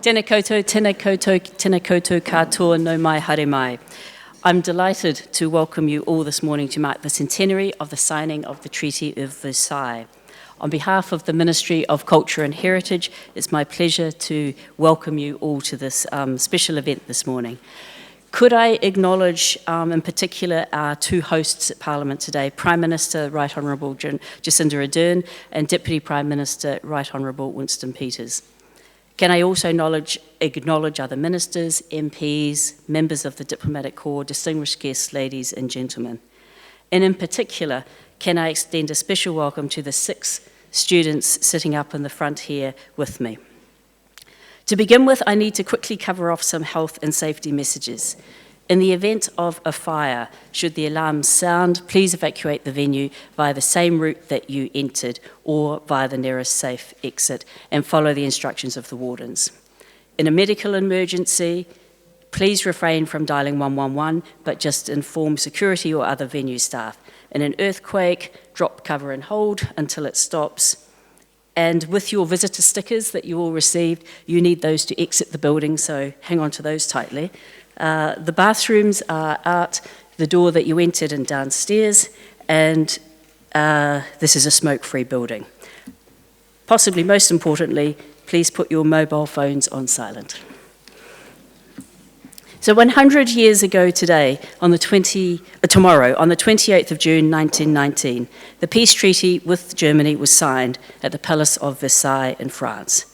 Tēnā koutou, tēnā koutou, tēnā koutou katoa no mai haere mai. I'm delighted to welcome you all this morning to mark the centenary of the signing of the Treaty of Versailles. On behalf of the Ministry of Culture and Heritage, it's my pleasure to welcome you all to this special event this morning. Could I acknowledge in particular our two hosts at Parliament today, Prime Minister Right Honourable Jacinda Ardern and Deputy Prime Minister Right Honourable Winston Peters. Can I also acknowledge other ministers, MPs, members of the Diplomatic Corps, distinguished guests, ladies and gentlemen. And in particular, can I extend a special welcome to the 6 students sitting up in the front here with me. To begin with, I need to quickly cover off some health and safety messages. In the event of a fire, should the alarms sound, please evacuate the venue via the same route that you entered or via the nearest safe exit and follow the instructions of the wardens. In a medical emergency, please refrain from dialing 111, but just inform security or other venue staff. In an earthquake, drop, cover and hold until it stops. And with your visitor stickers that you all received, you need those to exit the building, so hang on to those tightly. The bathrooms are out the door that you entered and downstairs, and this is a smoke-free building. Possibly most importantly, please put your mobile phones on silent. So 100 years ago today, tomorrow, on the 28th of June 1919, the peace treaty with Germany was signed at the Palace of Versailles in France.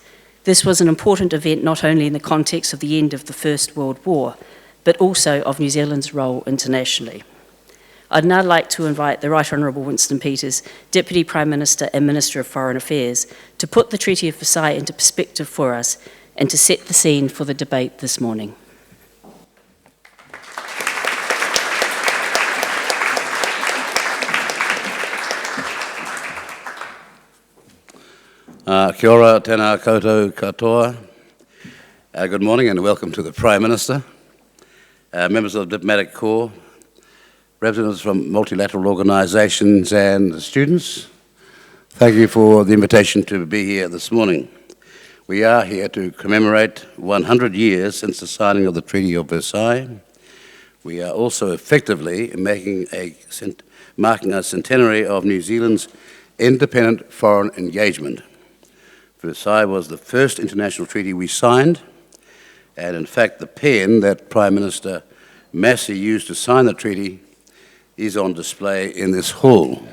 This was an important event not only in the context of the end of the First World War, but also of New Zealand's role internationally. I'd now like to invite the Right Honourable Winston Peters, Deputy Prime Minister and Minister of Foreign Affairs, to put the Treaty of Versailles into perspective for us and to set the scene for the debate this morning. Kia ora, tēnā koutou katoa. Good morning and welcome to the Prime Minister, members of the Diplomatic Corps, representatives from multilateral organisations and students. Thank you for the invitation to be here this morning. We are here to commemorate 100 years since the signing of the Treaty of Versailles. We are also effectively marking a centenary of New Zealand's independent foreign engagement. Versailles was the first international treaty we signed, and in fact the pen that Prime Minister Massey used to sign the treaty is on display in this hall,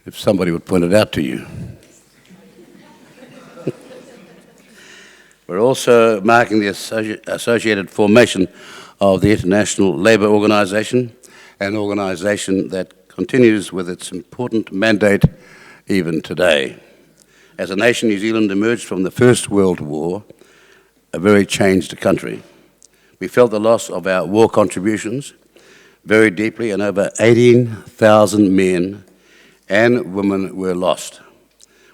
if somebody would point it out to you. We're also marking the associated formation of the International Labour Organisation, an organisation that continues with its important mandate even today. As a nation, New Zealand emerged from the First World War a very changed country. We felt the loss of our war contributions very deeply, and over 18,000 men and women were lost,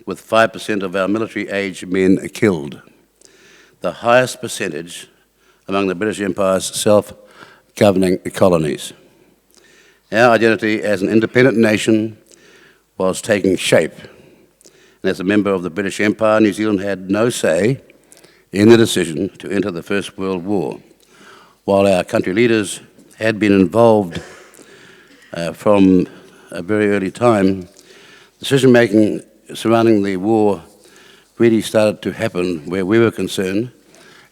with 5% of our military-aged men killed, the highest percentage among the British Empire's self-governing colonies. Our identity as an independent nation was taking shape. And as a member of the British Empire, New Zealand had no say in the decision to enter the First World War. While our country leaders had been involved from a very early time, decision-making surrounding the war really started to happen where we were concerned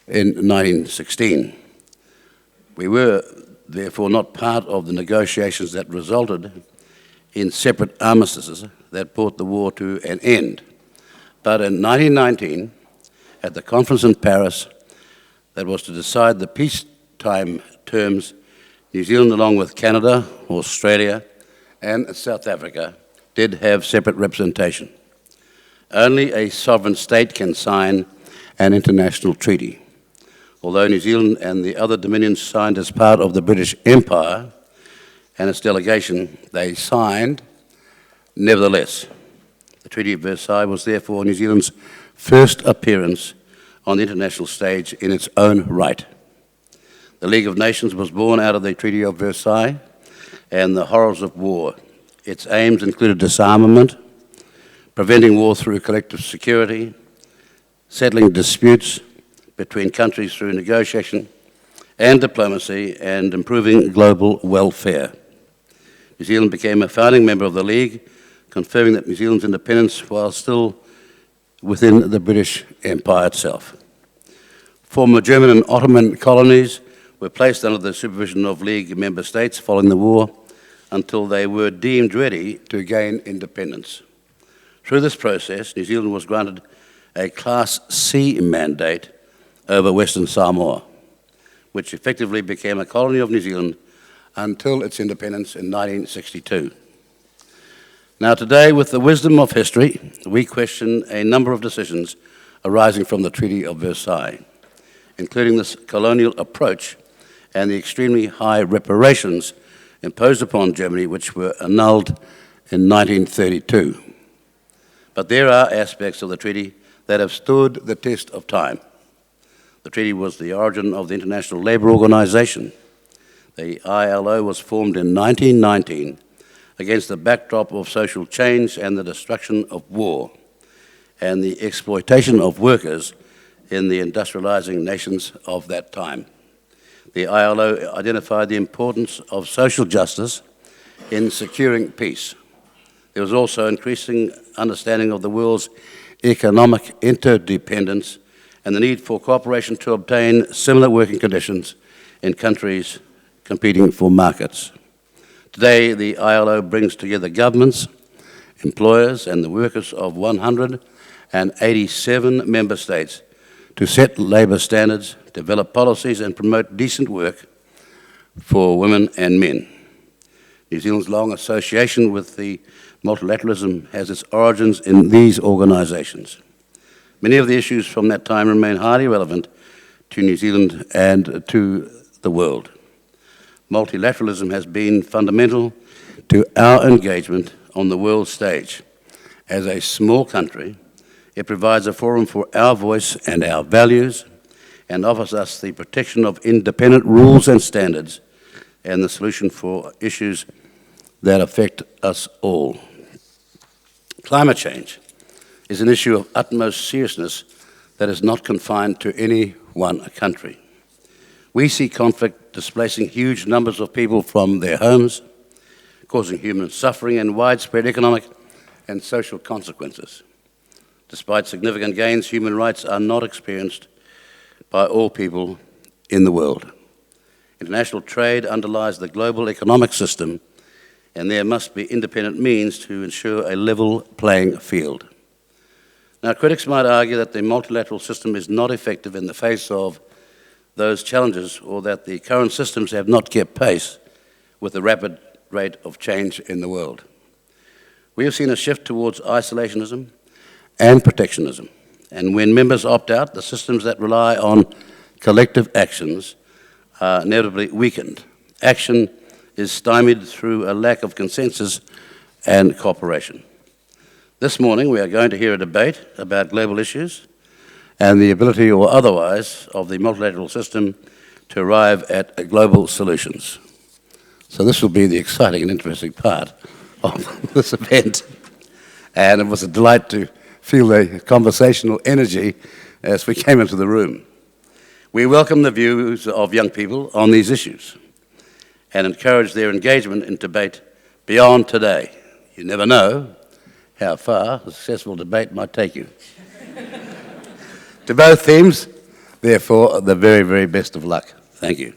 in 1916. We were therefore not part of the negotiations that resulted in separate armistices that brought the war to an end. But in 1919, at the conference in Paris that was to decide the peacetime terms, New Zealand, along with Canada, Australia, and South Africa, did have separate representation. Only a sovereign state can sign an international treaty. Although New Zealand and the other dominions signed as part of the British Empire and its delegation, they signed nevertheless. The Treaty of Versailles was therefore New Zealand's first appearance on the international stage in its own right. The League of Nations was born out of the Treaty of Versailles and the horrors of war. Its aims included disarmament, preventing war through collective security, settling disputes between countries through negotiation and diplomacy and improving global welfare. New Zealand became a founding member of the League, confirming that New Zealand's independence while still within the British Empire itself. Former German and Ottoman colonies were placed under the supervision of League member states following the war until they were deemed ready to gain independence. Through this process, New Zealand was granted a Class C mandate over Western Samoa, which effectively became a colony of New Zealand until its independence in 1962. Now today, with the wisdom of history, we question a number of decisions arising from the Treaty of Versailles, including this colonial approach and the extremely high reparations imposed upon Germany, which were annulled in 1932. But there are aspects of the treaty that have stood the test of time. The treaty was the origin of the International Labour Organization. The ILO was formed in 1919 against the backdrop of social change and the destruction of war and the exploitation of workers in the industrializing nations of that time. The ILO identified the importance of social justice in securing peace. There was also increasing understanding of the world's economic interdependence and the need for cooperation to obtain similar working conditions in countries competing for markets. Today, the ILO brings together governments, employers, and the workers of 187 member states to set labour standards, develop policies, and promote decent work for women and men. New Zealand's long association with the multilateralism has its origins in these organisations. Many of the issues from that time remain highly relevant to New Zealand and to the world. Multilateralism has been fundamental to our engagement on the world stage. As a small country, it provides a forum for our voice and our values and offers us the protection of independent rules and standards and the solution for issues that affect us all. Climate change is an issue of utmost seriousness that is not confined to any one country. We see conflict displacing huge numbers of people from their homes, causing human suffering and widespread economic and social consequences. Despite significant gains, human rights are not experienced by all people in the world. International trade underlies the global economic system, and there must be independent means to ensure a level playing field. Now, critics might argue that the multilateral system is not effective in the face of those challenges, or that the current systems have not kept pace with the rapid rate of change in the world. We have seen a shift towards isolationism and protectionism, and when members opt out, the systems that rely on collective actions are inevitably weakened. Action is stymied through a lack of consensus and cooperation. This morning we are going to hear a debate about global issues and the ability or otherwise of the multilateral system to arrive at global solutions. So this will be the exciting and interesting part of this event, and it was a delight to feel the conversational energy as we came into the room. We welcome the views of young people on these issues and encourage their engagement in debate beyond today. You never know how far a successful debate might take you. To both themes, therefore, the very, very best of luck. Thank you.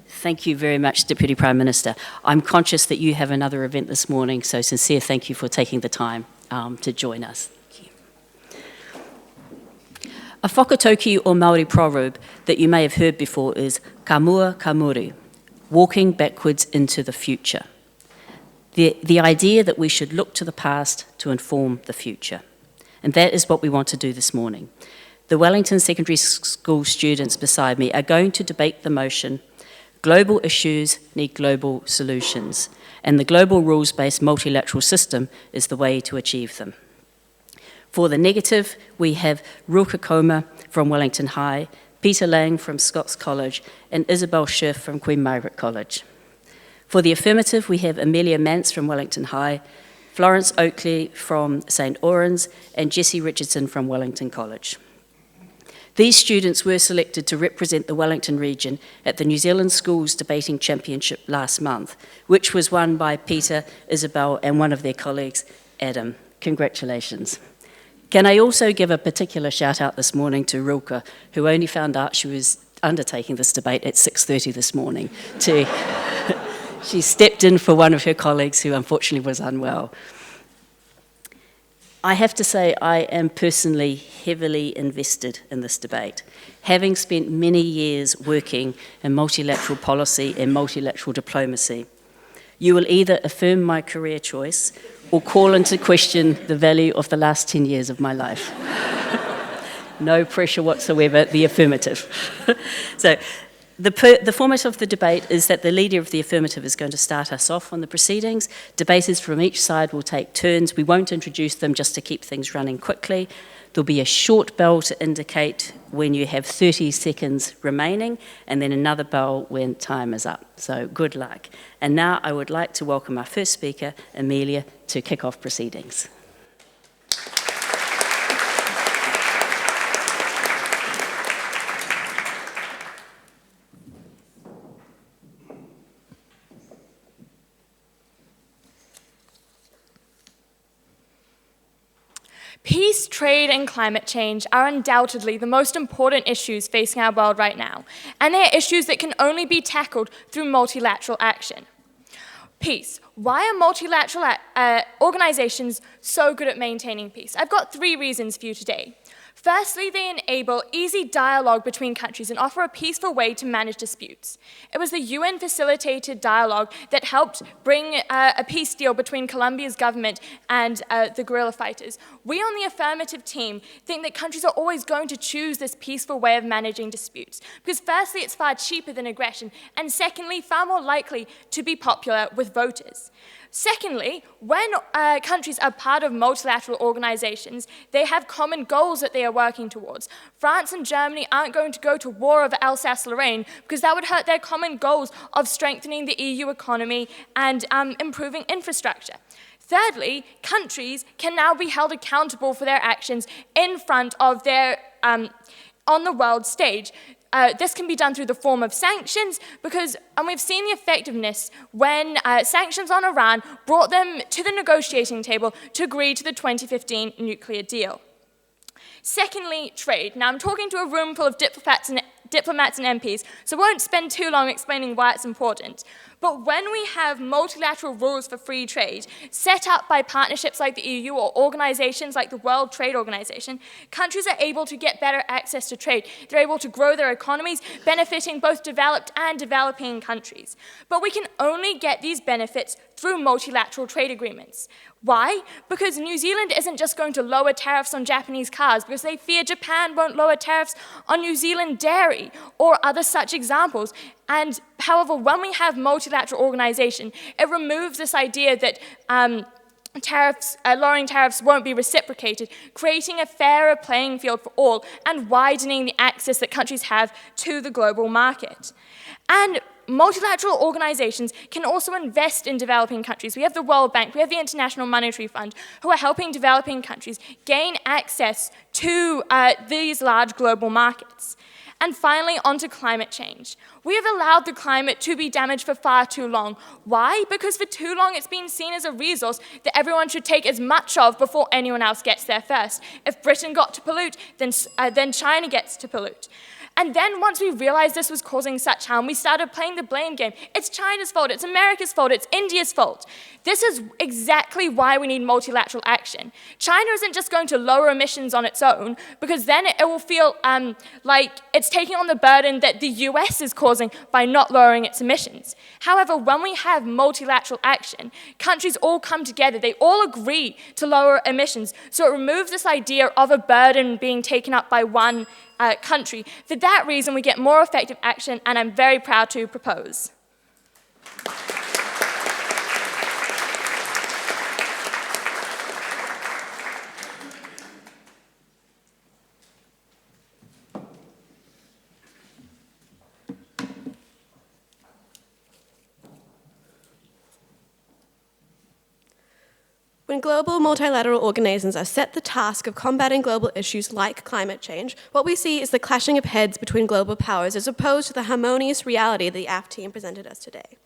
Thank you very much, Deputy Prime Minister. I'm conscious that you have another event this morning, so sincere thank you for taking the time to join us. Thank you. A whakatauki or Māori proverb that you may have heard before is ka mua ka muri, walking backwards into the future. The idea that we should look to the past to inform the future. And that is what we want to do this morning. The Wellington Secondary School students beside me are going to debate the motion, global issues need global solutions, and the global rules-based multilateral system is the way to achieve them. For the negative, we have Ruka Koma from Wellington High, Peter Lang from Scots College, and Isabel Schiff from Queen Margaret College. For the affirmative, we have Amelia Mance from Wellington High, Florence Oakley from St. Orans, and Jessie Richardson from Wellington College. These students were selected to represent the Wellington region at the New Zealand Schools Debating Championship last month, which was won by Peter, Isabel, and one of their colleagues, Adam. Congratulations. Can I also give a particular shout out this morning to Rilke, who only found out she was undertaking this debate at 6:30 this morning. She stepped in for one of her colleagues who unfortunately was unwell. I have to say I am personally heavily invested in this debate, having spent many years working in multilateral policy and multilateral diplomacy. You will either affirm my career choice or call into question the value of the last 10 years of my life. No pressure whatsoever, the affirmative. So, the format of the debate is that the leader of the affirmative is going to start us off on the proceedings. Debaters from each side will take turns. We won't introduce them just to keep things running quickly. There'll be a short bell to indicate when you have 30 seconds remaining, and then another bell when time is up. So good luck. And now I would like to welcome our first speaker, Amelia, to kick off proceedings. Peace, trade, and climate change are undoubtedly the most important issues facing our world right now, and they are issues that can only be tackled through multilateral action. Peace. Why are multilateral organizations so good at maintaining peace? I've got 3 reasons for you today. Firstly, they enable easy dialogue between countries and offer a peaceful way to manage disputes. It was the UN-facilitated dialogue that helped bring a peace deal between Colombia's government and the guerrilla fighters. We on the affirmative team think that countries are always going to choose this peaceful way of managing disputes, because firstly, it's far cheaper than aggression, and secondly, far more likely to be popular with voters. Secondly, when countries are part of multilateral organizations, they have common goals that they are working towards. France and Germany aren't going to go to war over Alsace-Lorraine because that would hurt their common goals of strengthening the EU economy and improving infrastructure. Thirdly, countries can now be held accountable for their actions in front of their, on the world stage. This can be done through the form of sanctions and we've seen the effectiveness when sanctions on Iran brought them to the negotiating table to agree to the 2015 nuclear deal. Secondly, trade. Now I'm talking to a room full of diplomats and MPs, so I won't spend too long explaining why it's important. But when we have multilateral rules for free trade set up by partnerships like the EU or organizations like the World Trade Organization, countries are able to get better access to trade. They're able to grow their economies, benefiting both developed and developing countries. But we can only get these benefits through multilateral trade agreements. Why? Because New Zealand isn't just going to lower tariffs on Japanese cars because they fear Japan won't lower tariffs on New Zealand dairy or other such examples. And however, when we have multilateral organization, it removes this idea that lowering tariffs won't be reciprocated, creating a fairer playing field for all and widening the access that countries have to the global market. And multilateral organizations can also invest in developing countries. We have the World Bank, we have the International Monetary Fund, who are helping developing countries gain access to these large global markets. And finally, onto climate change. We have allowed the climate to be damaged for far too long. Why? Because for too long it's been seen as a resource that everyone should take as much of before anyone else gets there first. If Britain got to pollute, then China gets to pollute. And then once we realized this was causing such harm, we started playing the blame game. It's China's fault, it's America's fault, it's India's fault. This is exactly why we need multilateral action. China isn't just going to lower emissions on its own, because then it will feel like it's taking on the burden that the US is causing by not lowering its emissions. However, when we have multilateral action, countries all come together, they all agree to lower emissions, so it removes this idea of a burden being taken up by one country. For that reason, we get more effective action, and I'm very proud to propose. When global multilateral organizations are set the task of combating global issues like climate change, what we see is the clashing of heads between global powers as opposed to the harmonious reality that the AF team presented us today.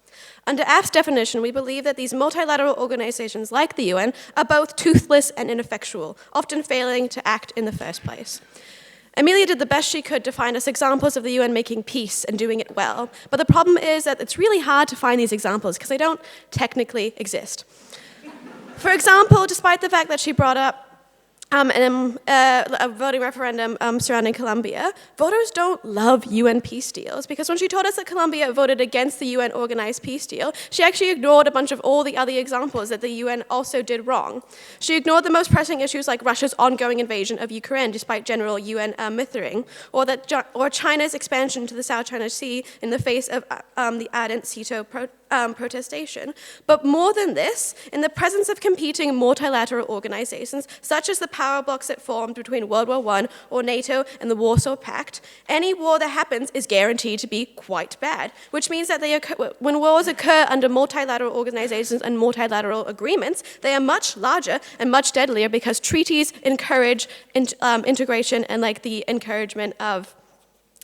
Under AF's definition, we believe that these multilateral organizations like the UN are both toothless and ineffectual, often failing to act in the first place. Amelia did the best she could to find us examples of the UN making peace and doing it well, but the problem is that it's really hard to find these examples because they don't technically exist. For example, despite the fact that she brought up a voting referendum surrounding Colombia, voters don't love UN peace deals because when she told us that Colombia voted against the UN organized peace deal, she actually ignored a bunch of all the other examples that the UN also did wrong. She ignored the most pressing issues like Russia's ongoing invasion of Ukraine despite general UN mithering, or China's expansion to the South China Sea in the face of the ardent CETO protestation. But more than this, in the presence of competing multilateral organizations, such as the power blocks that formed between World War I or NATO and the Warsaw Pact, any war that happens is guaranteed to be quite bad, which means that when wars occur under multilateral organizations and multilateral agreements, they are much larger and much deadlier because treaties encourage integration and the encouragement of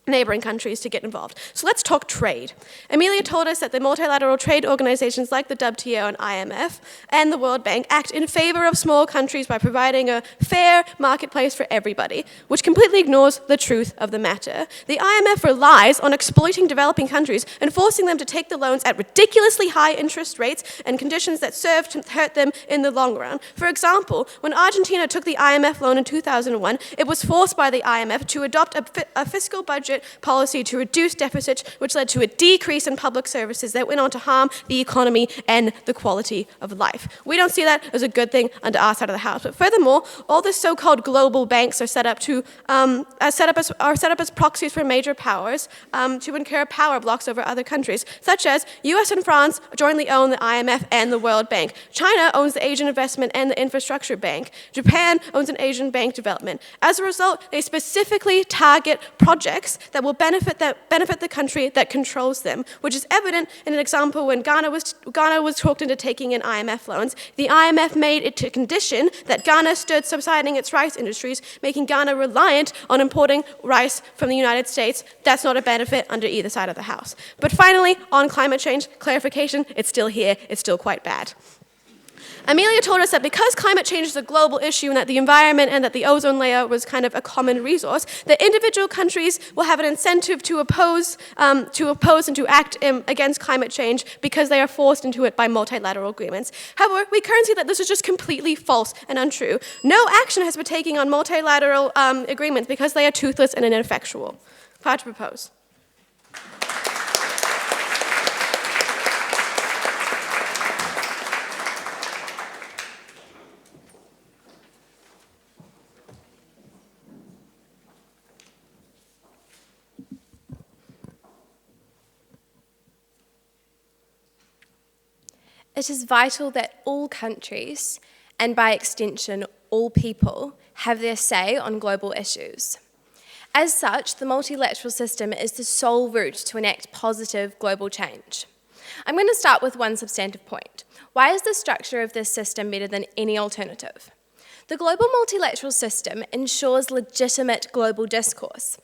neighboring countries to get involved. So let's talk trade. Amelia told us that the multilateral trade organizations like the WTO and IMF and the World Bank act in favor of small countries by providing a fair marketplace for everybody, which completely ignores the truth of the matter. The IMF relies on exploiting developing countries and forcing them to take the loans at ridiculously high interest rates and conditions that serve to hurt them in the long run. For example, when Argentina took the IMF loan in 2001, it was forced by the IMF to adopt a fiscal budget policy to reduce deficits, which led to a decrease in public services that went on to harm the economy and the quality of life. We don't see that as a good thing under our side of the house. But furthermore, all the so-called global banks are set up as proxies for major powers to incur power blocks over other countries, such as US and France jointly own the IMF and the World Bank. China owns the Asian Investment and the Infrastructure Bank. Japan owns an Asian Bank Development. As a result, they specifically target projects that will benefit the country that controls them, which is evident in an example when Ghana was talked into taking in IMF loans. The IMF made it a condition that Ghana stood subsiding its rice industries, making Ghana reliant on importing rice from the United States. That's not a benefit under either side of the house. But finally, on climate change, clarification, it's still here, it's still quite bad. Amelia told us that because climate change is a global issue and that the environment and that the ozone layer was kind of a common resource, that individual countries will have an incentive to oppose and to act against climate change because they are forced into it by multilateral agreements. However, we currently see that this is just completely false and untrue. No action has been taken on multilateral agreements because they are toothless and ineffectual. Proud to propose. It is vital that all countries, and by extension all people, have their say on global issues. As such, the multilateral system is the sole route to enact positive global change. I'm going to start with one substantive point. Why is the structure of this system better than any alternative? The global multilateral system ensures legitimate global discourse.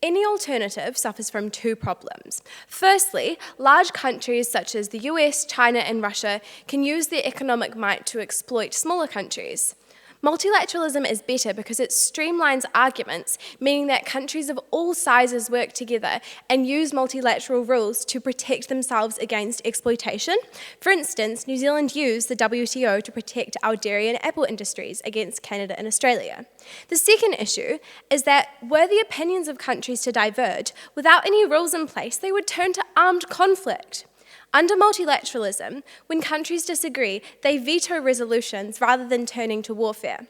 Any alternative suffers from two problems. Firstly, large countries such as the US, China, and Russia can use their economic might to exploit smaller countries. Multilateralism is better because it streamlines arguments, meaning that countries of all sizes work together and use multilateral rules to protect themselves against exploitation. For instance, New Zealand used the WTO to protect our dairy and apple industries against Canada and Australia. The second issue is that were the opinions of countries to diverge, without any rules in place, they would turn to armed conflict. Under multilateralism, when countries disagree, they veto resolutions rather than turning to warfare.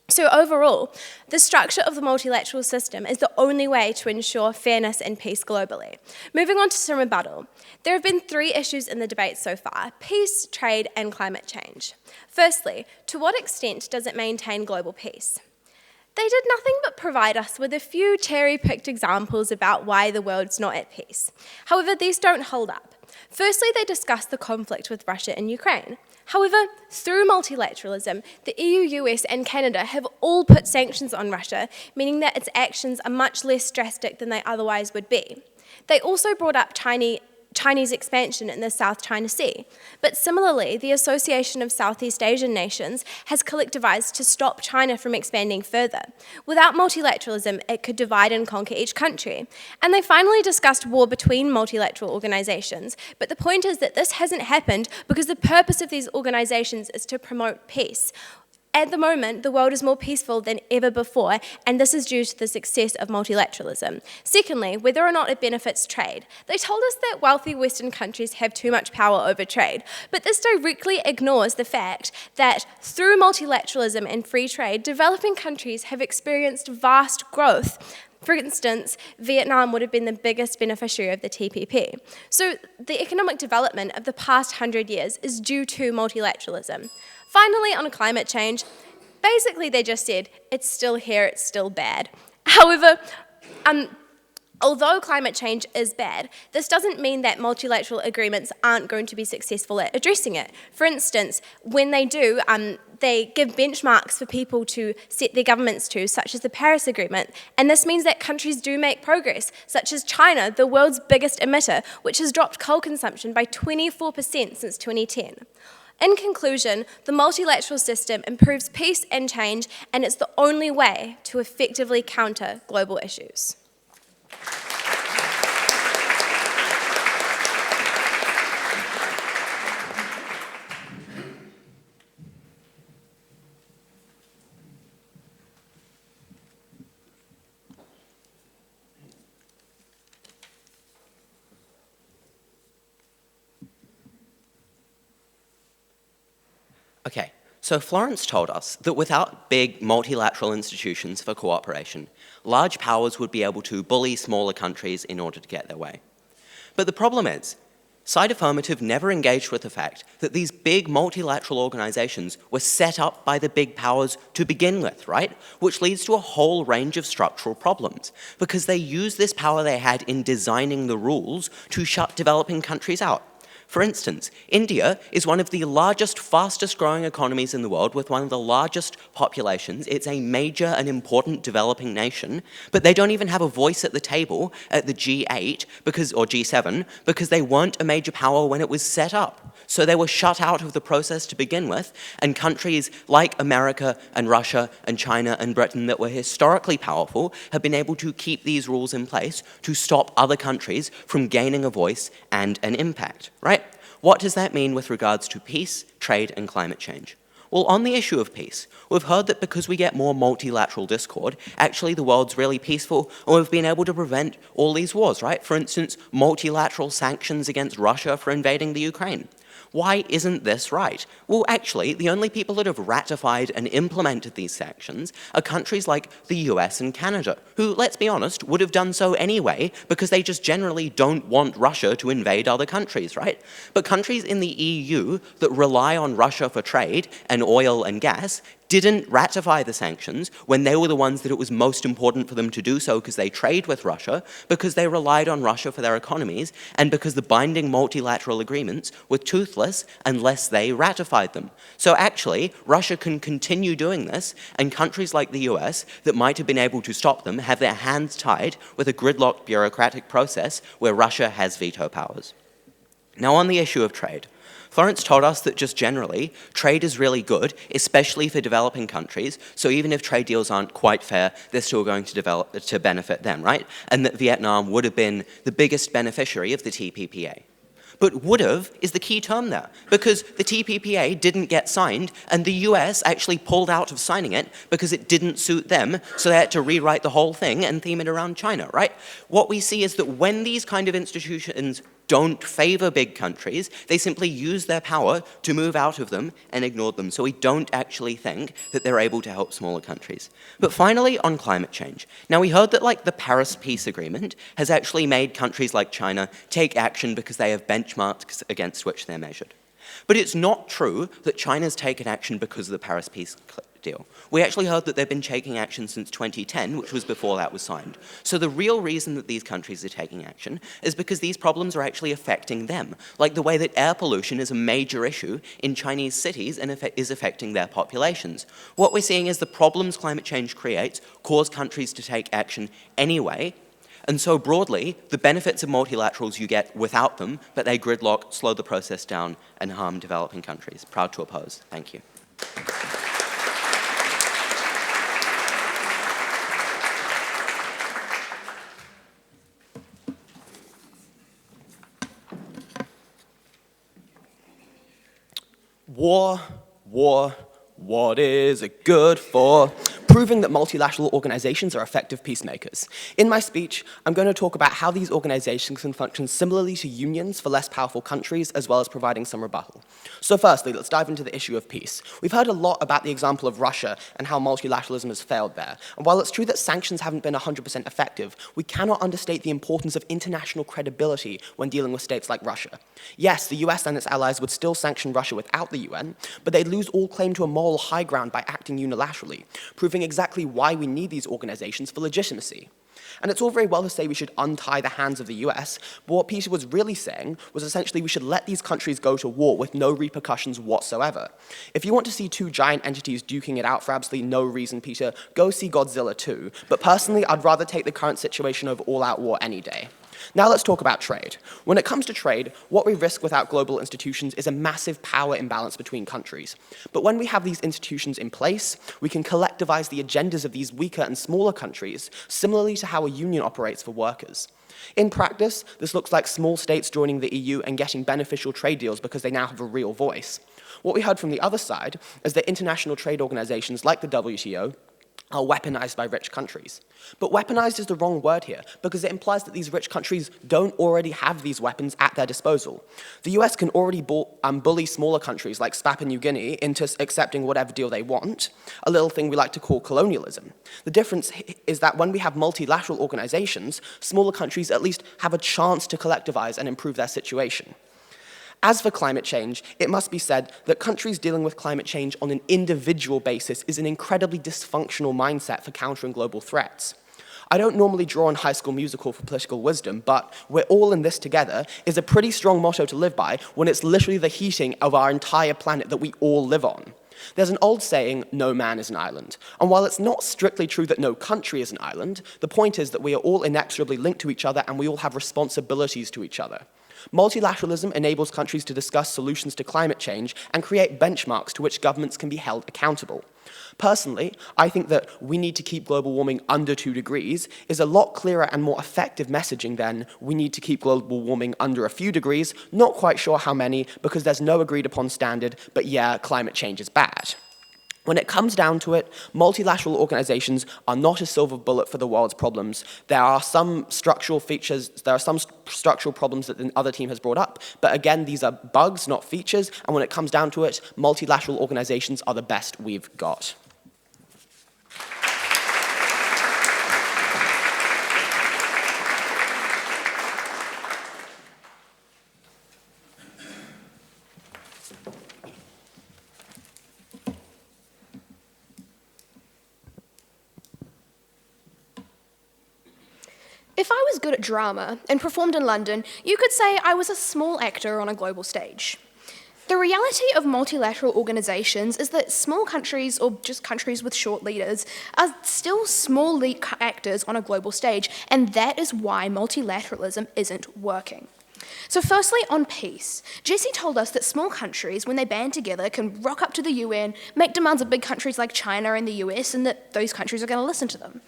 So overall, the structure of the multilateral system is the only way to ensure fairness and peace globally. Moving on to some rebuttal. There have been three issues in the debate so far: peace, trade, and climate change. Firstly, to what extent does it maintain global peace? They did nothing but provide us with a few cherry-picked examples about why the world's not at peace. However, these don't hold up. Firstly, they discussed the conflict with Russia and Ukraine. However, through multilateralism, the EU, US and Canada have all put sanctions on Russia, meaning that its actions are much less drastic than they otherwise would be. They also brought up Chinese expansion in the South China Sea. But similarly, the Association of Southeast Asian Nations has collectivized to stop China from expanding further. Without multilateralism, it could divide and conquer each country. And they finally discussed war between multilateral organizations. But the point is that this hasn't happened because the purpose of these organizations is to promote peace. At the moment, the world is more peaceful than ever before, and this is due to the success of multilateralism. Secondly, whether or not it benefits trade. They told us that wealthy Western countries have too much power over trade, but this directly ignores the fact that through multilateralism and free trade, developing countries have experienced vast growth. For instance, Vietnam would have been the biggest beneficiary of the TPP. So the economic development of the past 100 years is due to multilateralism. Finally, on climate change, basically they just said, it's still here, it's still bad. However, although climate change is bad, this doesn't mean that multilateral agreements aren't going to be successful at addressing it. For instance, when they do, they give benchmarks for people to set their governments to, such as the Paris Agreement, and this means that countries do make progress, such as China, the world's biggest emitter, which has dropped coal consumption by 24% since 2010. In conclusion, the multilateral system improves peace and change, and it's the only way to effectively counter global issues. Okay, so Florence told us that without big multilateral institutions for cooperation, large powers would be able to bully smaller countries in order to get their way. But the problem is, Side Affirmative never engaged with the fact that these big multilateral organizations were set up by the big powers to begin with, right? Which leads to a whole range of structural problems, because they used this power they had in designing the rules to shut developing countries out. For instance, India is one of the largest, fastest growing economies in the world with one of the largest populations. It's a major and important developing nation, but they don't even have a voice at the table at the G8 or G7 because they weren't a major power when it was set up. So they were shut out of the process to begin with, and countries like America and Russia and China and Britain that were historically powerful have been able to keep these rules in place to stop other countries from gaining a voice and an impact, right? What does that mean with regards to peace, trade, and climate change? Well, on the issue of peace, we've heard that because we get more multilateral discord, actually the world's really peaceful, and we've been able to prevent all these wars, right? For instance, multilateral sanctions against Russia for invading the Ukraine. Why isn't this right? Well, actually, the only people that have ratified and implemented these sanctions are countries like the US and Canada, who, let's be honest, would have done so anyway because they just generally don't want Russia to invade other countries, right? But countries in the EU that rely on Russia for trade and oil and gas didn't ratify the sanctions when they were the ones that it was most important for them to do so because they trade with Russia, because they relied on Russia for their economies, and because the binding multilateral agreements were toothless unless they ratified them. So actually, Russia can continue doing this, and countries like the US that might have been able to stop them have their hands tied with a gridlocked bureaucratic process where Russia has veto powers. Now on the issue of trade, Florence told us that just generally, trade is really good, especially for developing countries, so even if trade deals aren't quite fair, they're still going to benefit them, right? And that Vietnam would have been the biggest beneficiary of the TPPA. But would have is the key term there, because the TPPA didn't get signed, and the US actually pulled out of signing it because it didn't suit them, so they had to rewrite the whole thing and theme it around China, right? What we see is that when these kind of institutions don't favor big countries, they simply use their power to move out of them and ignore them. So we don't actually think that they're able to help smaller countries. But finally, on climate change. Now we heard that the Paris Peace Agreement has actually made countries like China take action because they have benchmarks against which they're measured. But it's not true that China's taken action because of the Paris Peace deal. We actually heard that they've been taking action since 2010, which was before that was signed. So the real reason that these countries are taking action is because these problems are actually affecting them, like the way that air pollution is a major issue in Chinese cities and is affecting their populations. What we're seeing is the problems climate change creates cause countries to take action anyway. And so broadly, the benefits of multilaterals you get without them, but they gridlock, slow the process down, and harm developing countries. Proud to oppose. Thank you. What is it good for? Proving that multilateral organizations are effective peacemakers. In my speech, I'm going to talk about how these organizations can function similarly to unions for less powerful countries, as well as providing some rebuttal. So firstly, let's dive into the issue of peace. We've heard a lot about the example of Russia and how multilateralism has failed there. And while it's true that sanctions haven't been 100% effective, we cannot understate the importance of international credibility when dealing with states like Russia. Yes, the US and its allies would still sanction Russia without the UN, but they'd lose all claim to a moral high ground by acting unilaterally, proving exactly why we need these organizations for legitimacy. And it's all very well to say we should untie the hands of the US, but what Peter was really saying was essentially we should let these countries go to war with no repercussions whatsoever. If you want to see two giant entities duking it out for absolutely no reason, Peter, go see Godzilla 2. But personally, I'd rather take the current situation over all-out war any day. Now let's talk about trade. When it comes to trade, what we risk without global institutions is a massive power imbalance between countries. But when we have these institutions in place, we can collectivize the agendas of these weaker and smaller countries, similarly to how a union operates for workers. In practice, this looks like small states joining the EU and getting beneficial trade deals because they now have a real voice. What we heard from the other side is that international trade organizations like the WTO are weaponized by rich countries. But weaponized is the wrong word here, because it implies that these rich countries don't already have these weapons at their disposal. The US can already bully smaller countries like Papua New Guinea into accepting whatever deal they want, a little thing we like to call colonialism. The difference is that when we have multilateral organizations, smaller countries at least have a chance to collectivize and improve their situation. As for climate change, it must be said that countries dealing with climate change on an individual basis is an incredibly dysfunctional mindset for countering global threats. I don't normally draw on High School Musical for political wisdom, but "we're all in this together" is a pretty strong motto to live by when it's literally the heating of our entire planet that we all live on. There's an old saying, no man is an island. And while it's not strictly true that no country is an island, the point is that we are all inexorably linked to each other and we all have responsibilities to each other. Multilateralism enables countries to discuss solutions to climate change and create benchmarks to which governments can be held accountable. Personally, I think that we need to keep global warming under 2 degrees is a lot clearer and more effective messaging than we need to keep global warming under a few degrees, not quite sure how many because there's no agreed upon standard, but yeah, climate change is bad. When it comes down to it, multilateral organizations are not a silver bullet for the world's problems. There are some structural features, there are some structural problems that the other team has brought up, but again, these are bugs, not features, and when it comes down to it, multilateral organizations are the best we've got. If I was good at drama and performed in London, you could say I was a small actor on a global stage. The reality of multilateral organizations is that small countries, or just countries with short leaders, are still small lead actors on a global stage, and that is why multilateralism isn't working. So firstly, on peace. Jesse told us that small countries, when they band together, can rock up to the UN, make demands of big countries like China and the US, and that those countries are going to listen to them.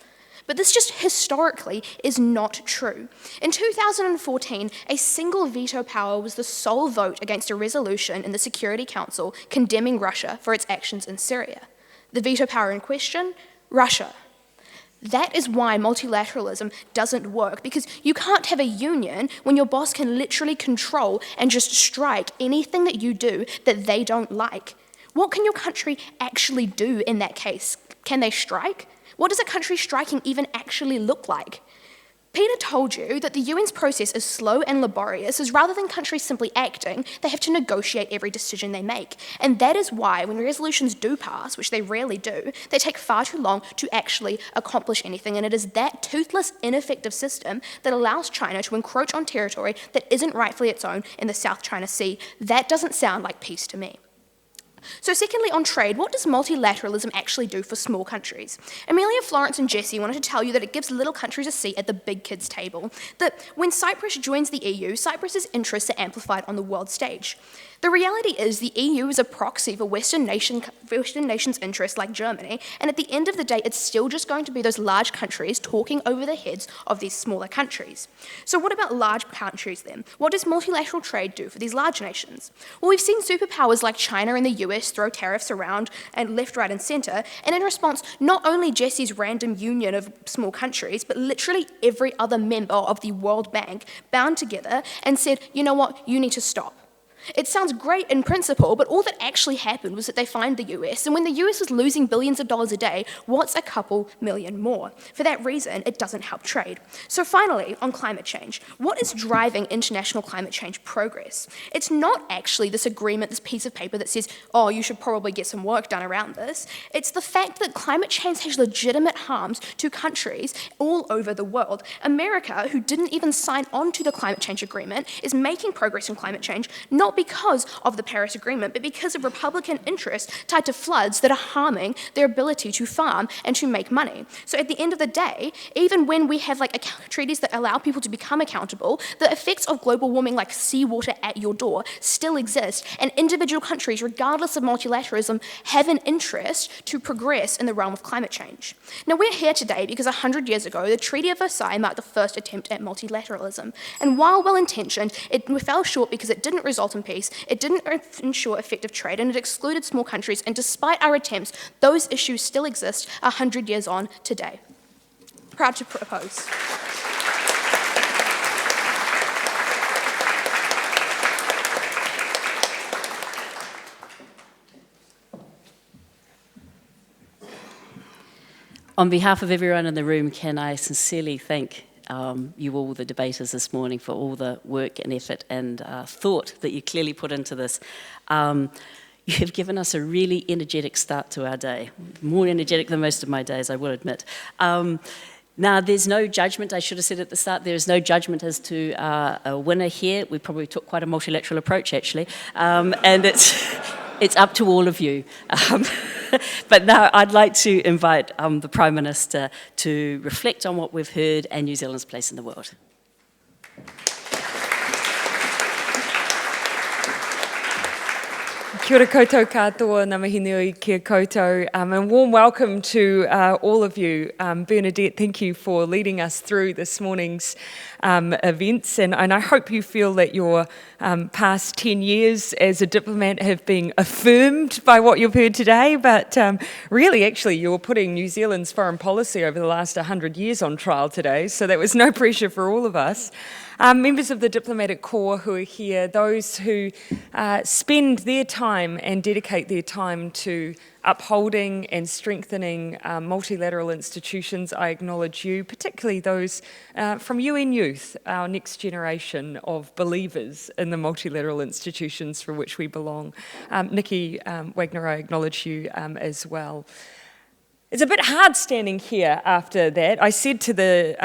But this just historically is not true. In 2014, a single veto power was the sole vote against a resolution in the Security Council condemning Russia for its actions in Syria. The veto power in question? Russia. That is why multilateralism doesn't work, because you can't have a union when your boss can literally control and just strike anything that you do that they don't like. What can your country actually do in that case? Can they strike? What does a country striking even actually look like? Peter told you that the UN's process is slow and laborious, as rather than countries simply acting, they have to negotiate every decision they make. And that is why when resolutions do pass, which they rarely do, they take far too long to actually accomplish anything. And it is that toothless, ineffective system that allows China to encroach on territory that isn't rightfully its own in the South China Sea. That doesn't sound like peace to me. So secondly, on trade, what does multilateralism actually do for small countries? Amelia, Florence and Jessie wanted to tell you that it gives little countries a seat at the big kids' table, that when Cyprus joins the EU, Cyprus's interests are amplified on the world stage. The reality is the EU is a proxy for Western nations' interests like Germany, and at the end of the day, it's still just going to be those large countries talking over the heads of these smaller countries. So what about large countries then? What does multilateral trade do for these large nations? Well, we've seen superpowers like China and the US throw tariffs around and left, right and centre, and in response, not only Jessie's random union of small countries, but literally every other member of the World Bank bound together and said, you know what, you need to stop. It sounds great in principle, but all that actually happened was that they fined the US, and when the US was losing billions of dollars a day, what's a couple million more? For that reason, it doesn't help trade. So finally, on climate change, what is driving international climate change progress? It's not actually this agreement, this piece of paper that says, oh, you should probably get some work done around this. It's the fact that climate change has legitimate harms to countries all over the world. America, who didn't even sign on to the climate change agreement, is making progress in climate change, not because of the Paris Agreement, but because of Republican interests tied to floods that are harming their ability to farm and to make money. So at the end of the day, even when we have treaties that allow people to become accountable, the effects of global warming like seawater at your door still exist, and individual countries, regardless of multilateralism, have an interest to progress in the realm of climate change. Now we're here today because 100 years ago, the Treaty of Versailles marked the first attempt at multilateralism. And while well-intentioned, it fell short because it didn't result in peace, it didn't ensure effective trade, and it excluded small countries, and despite our attempts, those issues still exist 100 years on today. Proud to propose. On behalf of everyone in the room, can I sincerely thank you all, the debaters this morning, for all the work and effort and thought that you clearly put into this. You have given us a really energetic start to our day, more energetic than most of my days, I will admit. Now, there's no judgment, I should have said at the start, there is no judgment as to a winner here. We probably took quite a multilateral approach, actually, and it's up to all of you. But now I'd like to invite the Prime Minister to reflect on what we've heard and New Zealand's place in the world. Kia ora koutou katoa, ngā mihi nui kia koutou, and warm welcome to all of you. Bernadette, thank you for leading us through this morning's events, and I hope you feel that your past 10 years as a diplomat have been affirmed by what you've heard today, but really, actually, you're putting New Zealand's foreign policy over the last 100 years on trial today, so there was no pressure for all of us. Members of the diplomatic corps who are here, those who spend their time and dedicate their time to upholding and strengthening multilateral institutions, I acknowledge you, particularly those from UN Youth, our next generation of believers in the multilateral institutions for which we belong. Nikki Wagner, I acknowledge you as well. It's a bit hard standing here after that. I said to the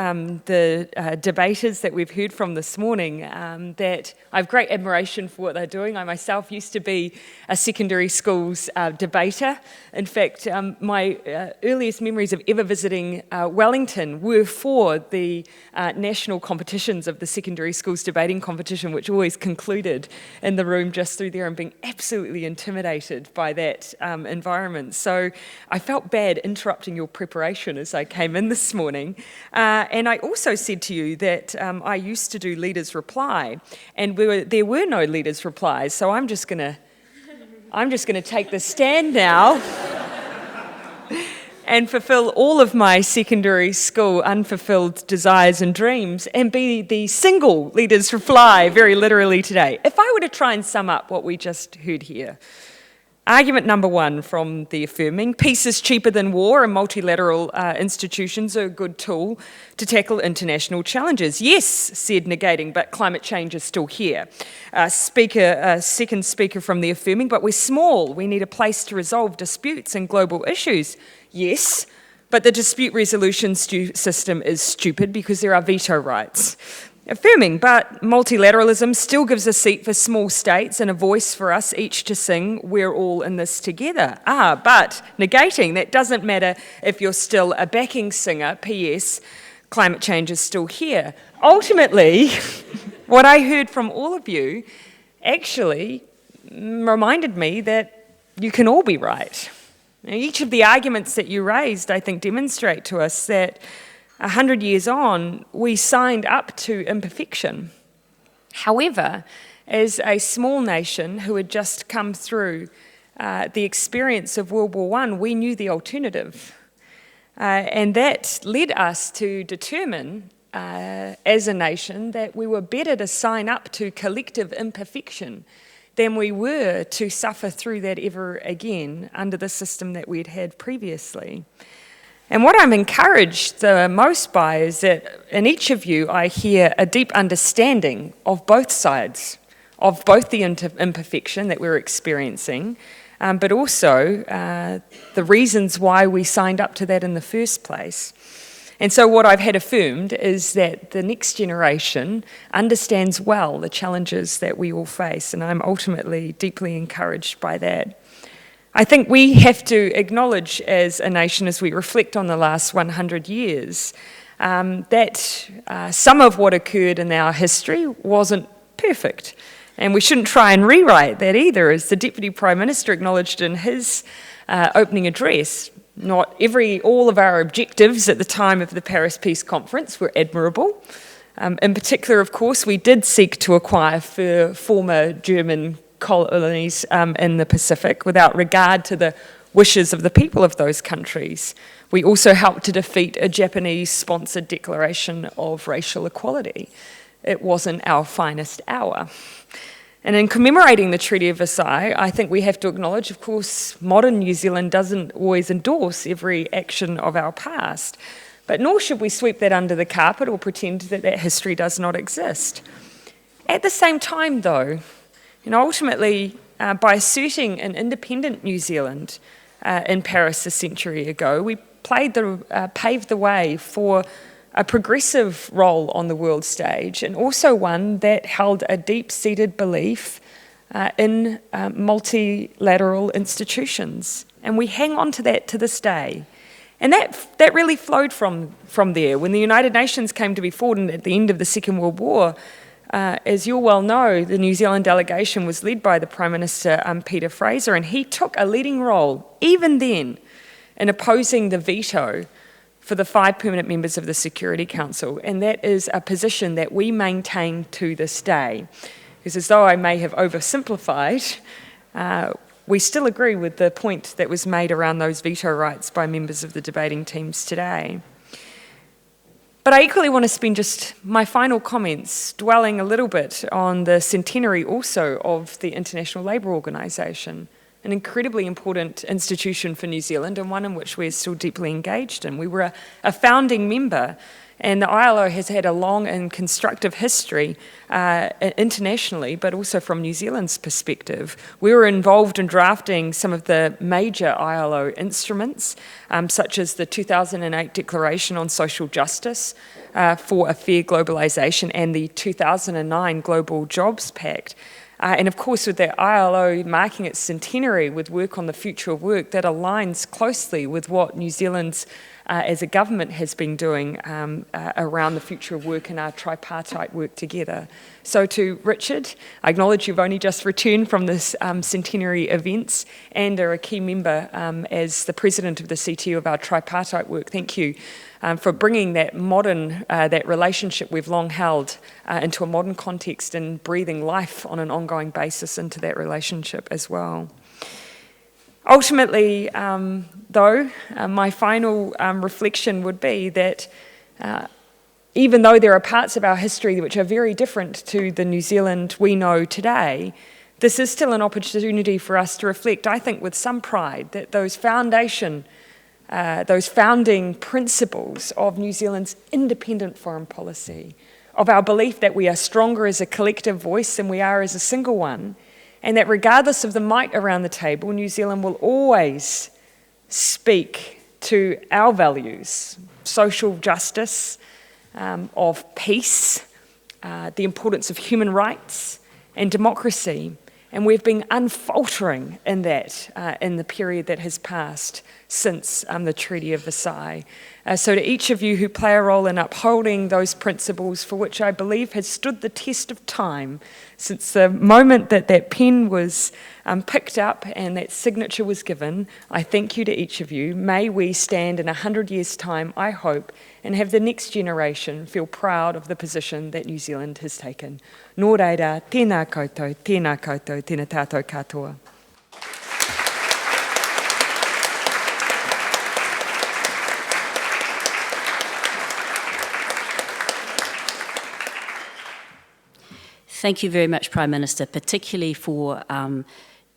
debaters that we've heard from this morning that I have great admiration for what they're doing. I myself used to be a secondary schools debater. In fact, my earliest memories of ever visiting Wellington were for the national competitions of the secondary schools debating competition, which always concluded in the room just through there, and being absolutely intimidated by that environment. So I felt bad interrupting your preparation as I came in this morning. And I also said to you that I used to do Leaders Reply, and there were no Leaders Replies, so I'm just gonna take the stand now and fulfill all of my secondary school unfulfilled desires and dreams and be the single Leaders Reply very literally today. If I were to try and sum up what we just heard here, Argument number one from the affirming: peace is cheaper than war and multilateral institutions are a good tool to tackle international challenges. Yes, said negating, but climate change is still here. Second speaker from the affirming: but we're small, we need a place to resolve disputes and global issues. Yes, but the dispute resolution system is stupid because there are veto rights. Affirming, but multilateralism still gives a seat for small states and a voice for us each to sing, we're all in this together. But negating, that doesn't matter if you're still a backing singer, P.S., climate change is still here. Ultimately, what I heard from all of you actually reminded me that you can all be right. Now, each of the arguments that you raised, I think, demonstrate to us that 100 years on, we signed up to imperfection. However, as a small nation who had just come through the experience of World War I, we knew the alternative. And that led us to determine, as a nation, that we were better to sign up to collective imperfection than we were to suffer through that ever again under the system that we'd had previously. And what I'm encouraged the most by is that in each of you I hear a deep understanding of both sides, of both the imperfection that we're experiencing, but also the reasons why we signed up to that in the first place. And so what I've had affirmed is that the next generation understands well the challenges that we all face, and I'm ultimately deeply encouraged by that. I think we have to acknowledge as a nation, as we reflect on the last 100 years, that some of what occurred in our history wasn't perfect. And we shouldn't try and rewrite that either, as the Deputy Prime Minister acknowledged in his opening address. Not all of our objectives at the time of the Paris Peace Conference were admirable. In particular, of course, we did seek to acquire former German colonies in the Pacific without regard to the wishes of the people of those countries. We also helped to defeat a Japanese-sponsored declaration of racial equality. It wasn't our finest hour. And in commemorating the Treaty of Versailles, I think we have to acknowledge, of course, modern New Zealand doesn't always endorse every action of our past, but nor should we sweep that under the carpet or pretend that that history does not exist. At the same time, though, ultimately, by asserting an independent New Zealand in Paris a century ago, we paved the way for a progressive role on the world stage, and also one that held a deep-seated belief in multilateral institutions. And we hang on to that to this day. And that really flowed from there. When the United Nations came to be formed at the end of the Second World War, as you'll well know, the New Zealand delegation was led by the Prime Minister, Peter Fraser, and he took a leading role, even then, in opposing the veto for the 5 permanent members of the Security Council, and that is a position that we maintain to this day. Because as though I may have oversimplified, we still agree with the point that was made around those veto rights by members of the debating teams today. But I equally want to spend just my final comments dwelling a little bit on the centenary also of the International Labour Organisation, an incredibly important institution for New Zealand and one in which we're still deeply engaged in. We were a founding member, and the ILO has had a long and constructive history internationally, but also from New Zealand's perspective. We were involved in drafting some of the major ILO instruments, such as the 2008 Declaration on Social Justice for a Fair Globalisation and the 2009 Global Jobs Pact. And of course, with the ILO marking its centenary with work on the future of work, that aligns closely with what New Zealand's as a government has been doing around the future of work and our tripartite work together. So to Richard, I acknowledge you've only just returned from this centenary events and are a key member as the president of the CTU of our tripartite work. Thank you for bringing that that relationship we've long held into a modern context and breathing life on an ongoing basis into that relationship as well. Ultimately, though, my final reflection would be that even though there are parts of our history which are very different to the New Zealand we know today, this is still an opportunity for us to reflect, I think, with some pride, that those founding principles of New Zealand's independent foreign policy, of our belief that we are stronger as a collective voice than we are as a single one, and that regardless of the might around the table, New Zealand will always speak to our values, social justice, of peace, the importance of human rights and democracy. And we've been unfaltering in that in the period that has passed since the Treaty of Versailles. So to each of you who play a role in upholding those principles, for which I believe has stood the test of time since the moment that that pen was picked up and that signature was given, I thank you to each of you. May we stand in 100 years' time, I hope, and have the next generation feel proud of the position that New Zealand has taken. Nō reira, tēnā koutou, tēnā tātou katoa. Thank you very much, Prime Minister, particularly for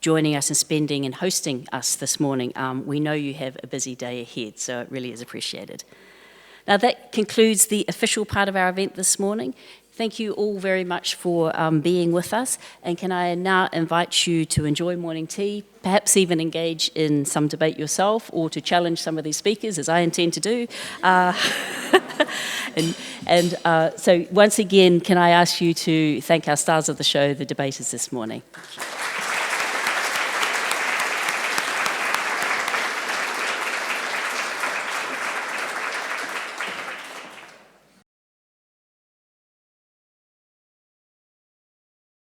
joining us and spending and hosting us this morning. We know you have a busy day ahead, so it really is appreciated. Now that concludes the official part of our event this morning. Thank you all very much for being with us, and can I now invite you to enjoy morning tea, perhaps even engage in some debate yourself, or to challenge some of these speakers, as I intend to do. So once again, can I ask you to thank our stars of the show, the debaters this morning.